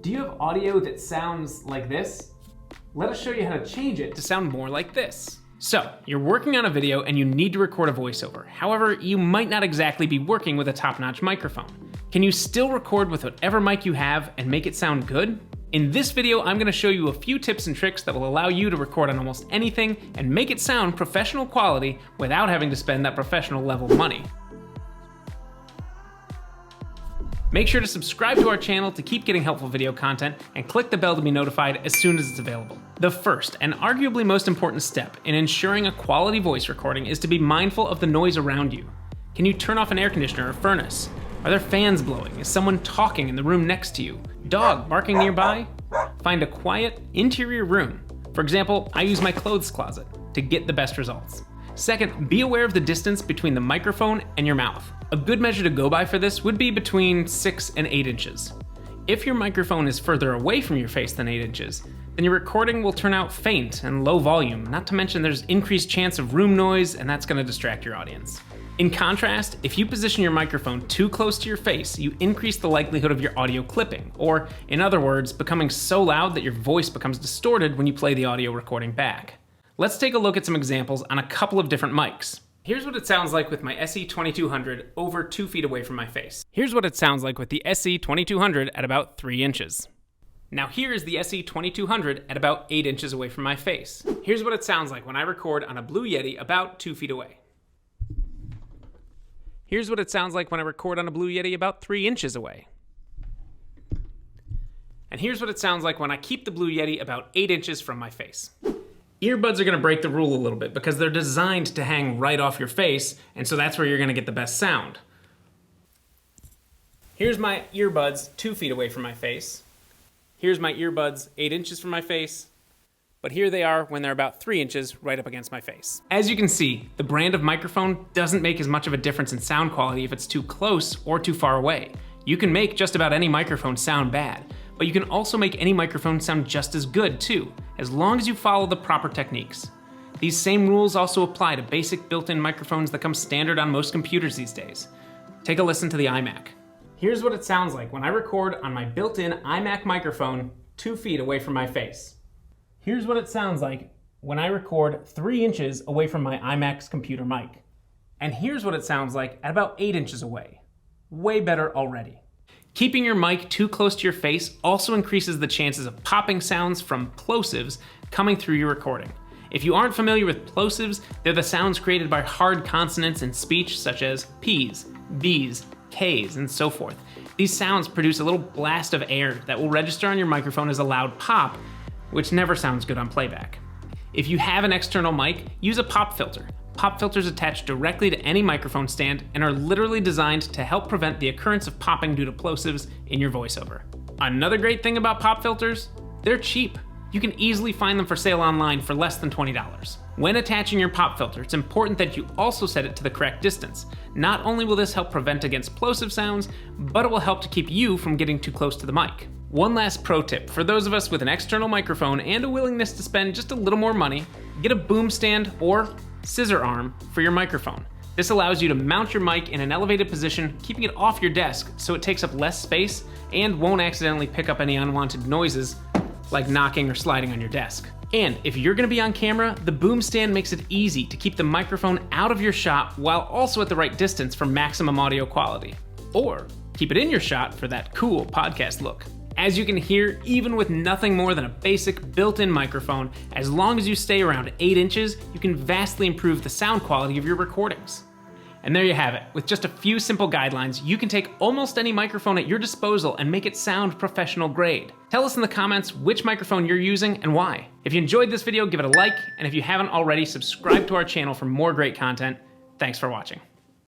Do you have audio that sounds like this? Let us show you how to change it to sound more like this. So, you're working on a video and you need to record a voiceover. However, you might not exactly be working with a top-notch microphone. Can you still record with whatever mic you have and make it sound good? In this video, I'm gonna show you a few tips and tricks that will allow you to record on almost anything and make it sound professional quality without having to spend that professional level money. Make sure to subscribe to our channel to keep getting helpful video content and click the bell to be notified as soon as it's available. The first and arguably most important step in ensuring a quality voice recording is to be mindful of the noise around you. Can you turn off an air conditioner or furnace? Are there fans blowing? Is someone talking in the room next to you? Dog barking nearby? Find a quiet, interior room. For example, I use my clothes closet to get the best results. Second, be aware of the distance between the microphone and your mouth. A good measure to go by for this would be between 6 and 8 inches. If your microphone is further away from your face than 8 inches, then your recording will turn out faint and low volume, not to mention there's increased chance of room noise, and that's gonna distract your audience. In contrast, if you position your microphone too close to your face, you increase the likelihood of your audio clipping, or in other words, becoming so loud that your voice becomes distorted when you play the audio recording back. Let's take a look at some examples on a couple of different mics. Here's what it sounds like with my SE2200 over 2 feet away from my face. Here's what it sounds like with the SE2200 at about 3 inches. Now here is the SE2200 at about 8 inches away from my face. Here's what it sounds like when I record on a Blue Yeti about 2 feet away. Here's what it sounds like when I record on a Blue Yeti about 3 inches away. And here's what it sounds like when I keep the Blue Yeti about 8 inches from my face. Earbuds are gonna break the rule a little bit because they're designed to hang right off your face, and so that's where you're gonna get the best sound. Here's my earbuds 2 feet away from my face. Here's my earbuds 8 inches from my face. But here they are when they're about 3 inches right up against my face. As you can see, the brand of microphone doesn't make as much of a difference in sound quality if it's too close or too far away. You can make just about any microphone sound bad, but you can also make any microphone sound just as good too, as long as you follow the proper techniques. These same rules also apply to basic built-in microphones that come standard on most computers these days. Take a listen to the iMac. Here's what it sounds like when I record on my built-in iMac microphone 2 feet away from my face. Here's what it sounds like when I record 3 inches away from my iMac's computer mic. And here's what it sounds like at about 8 inches away. Way better already. Keeping your mic too close to your face also increases the chances of popping sounds from plosives coming through your recording. If you aren't familiar with plosives, they're the sounds created by hard consonants in speech such as P's, B's, K's, and so forth. These sounds produce a little blast of air that will register on your microphone as a loud pop, which never sounds good on playback. If you have an external mic, use a pop filter. Pop filters attach directly to any microphone stand and are literally designed to help prevent the occurrence of popping due to plosives in your voiceover. Another great thing about pop filters, they're cheap. You can easily find them for sale online for less than $20. When attaching your pop filter, it's important that you also set it to the correct distance. Not only will this help prevent against plosive sounds, but it will help to keep you from getting too close to the mic. One last pro tip for those of us with an external microphone and a willingness to spend just a little more money, get a boom stand or scissor arm for your microphone. This allows you to mount your mic in an elevated position, keeping it off your desk so it takes up less space and won't accidentally pick up any unwanted noises like knocking or sliding on your desk. And if you're gonna be on camera, the boom stand makes it easy to keep the microphone out of your shot while also at the right distance for maximum audio quality. Or keep it in your shot for that cool podcast look. As you can hear, even with nothing more than a basic built-in microphone, as long as you stay around 8 inches, you can vastly improve the sound quality of your recordings. And there you have it. With just a few simple guidelines, you can take almost any microphone at your disposal and make it sound professional grade. Tell us in the comments which microphone you're using and why. If you enjoyed this video, give it a like, and if you haven't already, subscribe to our channel for more great content. Thanks for watching.